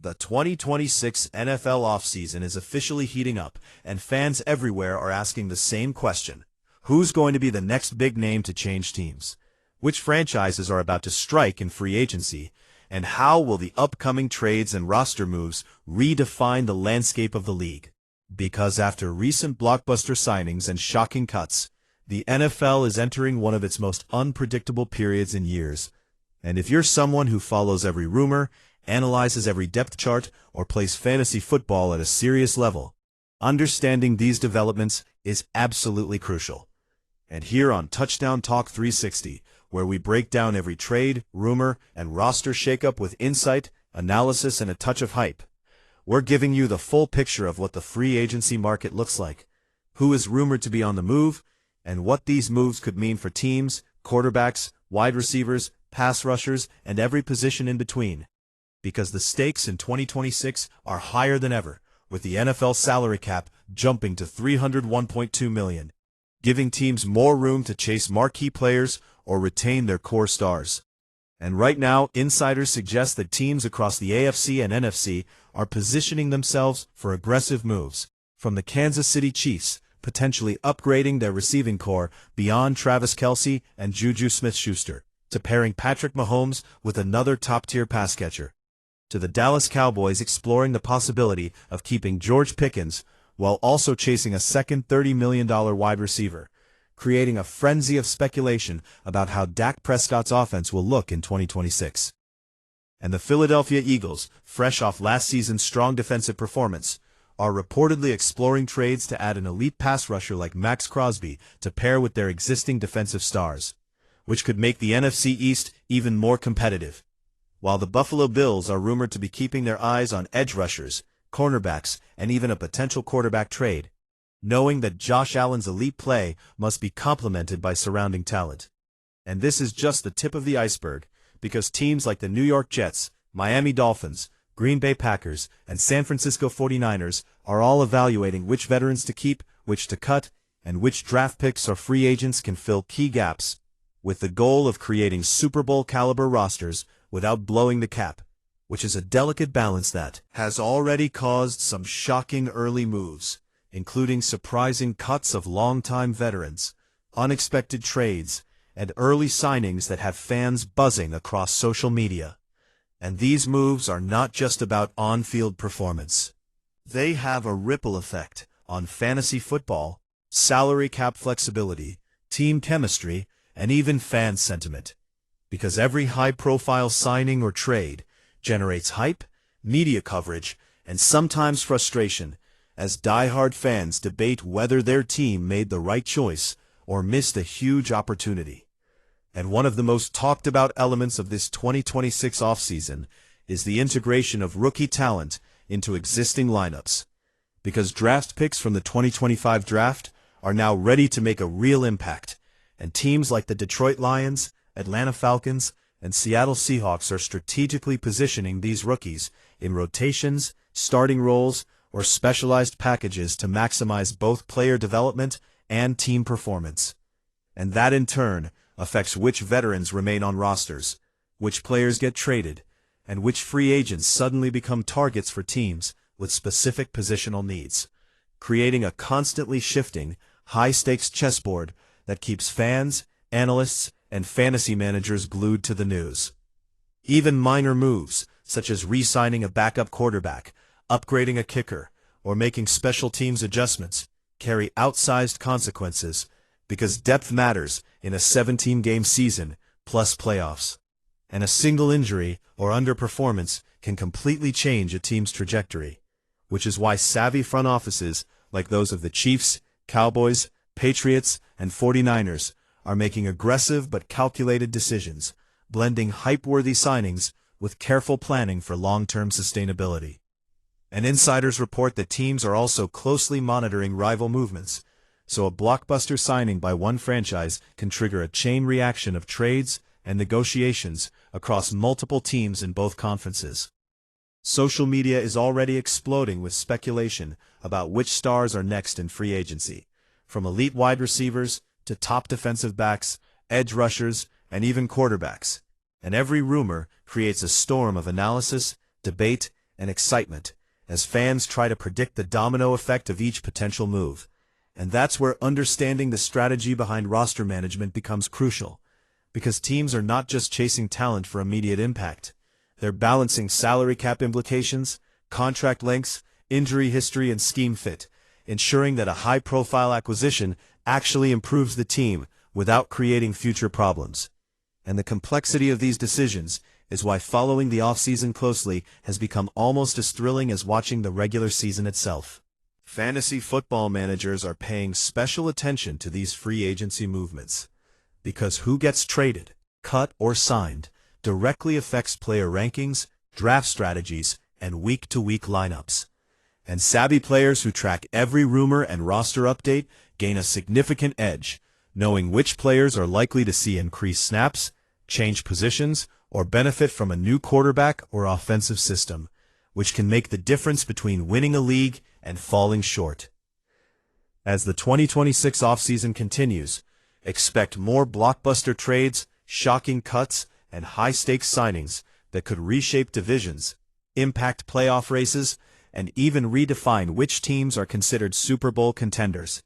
The 2026 NFL offseason is officially heating up, and fans everywhere are asking the same question. Who's going to be the next big name to change teams? Which franchises are about to strike in free agency? And how will the upcoming trades and roster moves redefine the landscape of the league? Because after recent blockbuster signings and shocking cuts, the NFL is entering one of its most unpredictable periods in years. And if you're someone who follows every rumor, analyzes every depth chart, or plays fantasy football at a serious level, understanding these developments is absolutely crucial. And here on Touchdown Talk 360, where we break down every trade, rumor, and roster shakeup with insight, analysis, and a touch of hype, we're giving you the full picture of what the free agency market looks like, who is rumored to be on the move, and what these moves could mean for teams, quarterbacks, wide receivers, pass rushers, and every position in between. Because the stakes in 2026 are higher than ever, with the NFL salary cap jumping to $301.2 million, giving teams more room to chase marquee players or retain their core stars. And right now, insiders suggest that teams across the AFC and NFC are positioning themselves for aggressive moves, from the Kansas City Chiefs potentially upgrading their receiving core beyond Travis Kelce and Juju Smith-Schuster, to pairing Patrick Mahomes with another top-tier pass catcher, to the Dallas Cowboys exploring the possibility of keeping George Pickens while also chasing a second $30 million wide receiver, creating a frenzy of speculation about how Dak Prescott's offense will look in 2026. And the Philadelphia Eagles, fresh off last season's strong defensive performance, are reportedly exploring trades to add an elite pass rusher like Max Crosby to pair with their existing defensive stars, which could make the NFC East even more competitive. While the Buffalo Bills are rumored to be keeping their eyes on edge rushers, cornerbacks, and even a potential quarterback trade, knowing that Josh Allen's elite play must be complemented by surrounding talent. And this is just the tip of the iceberg, because teams like the New York Jets, Miami Dolphins, Green Bay Packers, and San Francisco 49ers are all evaluating which veterans to keep, which to cut, and which draft picks or free agents can fill key gaps, with the goal of creating Super Bowl-caliber rosters without blowing the cap, which is a delicate balance that has already caused some shocking early moves, including surprising cuts of longtime veterans, unexpected trades, and early signings that have fans buzzing across social media. And these moves are not just about on-field performance. They have a ripple effect on fantasy football, salary cap flexibility, team chemistry, and even fan sentiment. Because every high-profile signing or trade generates hype, media coverage, and sometimes frustration, as die-hard fans debate whether their team made the right choice or missed a huge opportunity. And one of the most talked-about elements of this 2026 offseason is the integration of rookie talent into existing lineups. Because draft picks from the 2025 draft are now ready to make a real impact, and teams like the Detroit Lions, Atlanta Falcons, and Seattle Seahawks are strategically positioning these rookies in rotations, starting roles, or specialized packages to maximize both player development and team performance. And that in turn affects which veterans remain on rosters, which players get traded, and which free agents suddenly become targets for teams with specific positional needs, creating a constantly shifting, high-stakes chessboard that keeps fans, analysts, and fantasy managers glued to the news. Even minor moves, such as re-signing a backup quarterback, upgrading a kicker, or making special teams adjustments, carry outsized consequences, because depth matters in a 17-game season plus playoffs. And a single injury or underperformance can completely change a team's trajectory, which is why savvy front offices like those of the Chiefs, Cowboys, Patriots, and 49ers are making aggressive but calculated decisions, blending hype-worthy signings with careful planning for long-term sustainability. And insiders report that teams are also closely monitoring rival movements, so a blockbuster signing by one franchise can trigger a chain reaction of trades and negotiations across multiple teams in both conferences. Social media is already exploding with speculation about which stars are next in free agency, from elite wide receivers to top defensive backs, edge rushers, and even quarterbacks. And every rumor creates a storm of analysis, debate, and excitement as fans try to predict the domino effect of each potential move. And that's where understanding the strategy behind roster management becomes crucial, because teams are not just chasing talent for immediate impact. They're balancing salary cap implications, contract lengths, injury history, and scheme fit, ensuring that a high-profile acquisition actually improves the team without creating future problems. And the complexity of these decisions is why following the offseason closely has become almost as thrilling as watching the regular season itself. Fantasy football managers are paying special attention to these free agency movements, because who gets traded, cut, or signed directly affects player rankings, draft strategies, and week-to-week lineups. And savvy players who track every rumor and roster update gain a significant edge, knowing which players are likely to see increased snaps, change positions, or benefit from a new quarterback or offensive system, which can make the difference between winning a league and falling short. As the 2026 offseason continues, expect more blockbuster trades, shocking cuts, and high-stakes signings that could reshape divisions, impact playoff races, and even redefine which teams are considered Super Bowl contenders.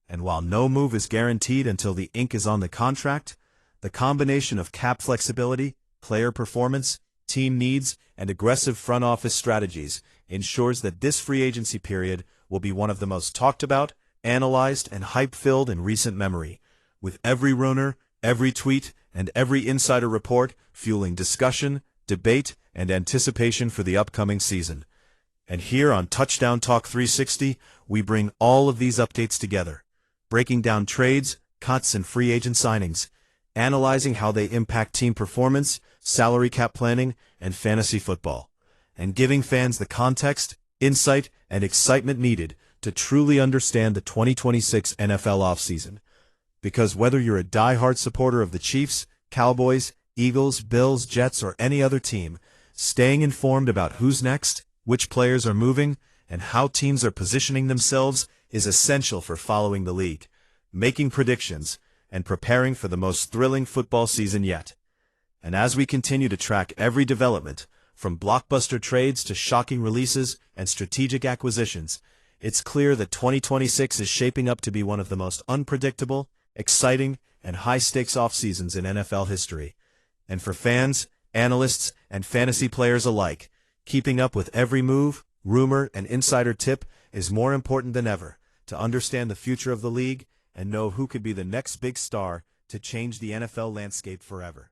And while no move is guaranteed until the ink is on the contract, the combination of cap flexibility, player performance, team needs, and aggressive front office strategies ensures that this free agency period will be one of the most talked about, analyzed, and hype-filled in recent memory, with every rumor, every tweet, and every insider report fueling discussion, debate, and anticipation for the upcoming season. And here on Touchdown Talk 360, we bring all of these updates together, breaking down trades, cuts, and free agent signings, analyzing how they impact team performance, salary cap planning, and fantasy football, and giving fans the context, insight, and excitement needed to truly understand the 2026 NFL offseason. Because whether you're a die-hard supporter of the Chiefs, Cowboys, Eagles, Bills, Jets, or any other team, staying informed about who's next, which players are moving, and how teams are positioning themselves is essential for following the league, making predictions, and preparing for the most thrilling football season yet. And as we continue to track every development, from blockbuster trades to shocking releases and strategic acquisitions, it's clear that 2026 is shaping up to be one of the most unpredictable, exciting, and high-stakes off-seasons in NFL history. And for fans, analysts, and fantasy players alike, keeping up with every move, rumor, and insider tip is more important than ever to understand the future of the league and know who could be the next big star to change the NFL landscape forever.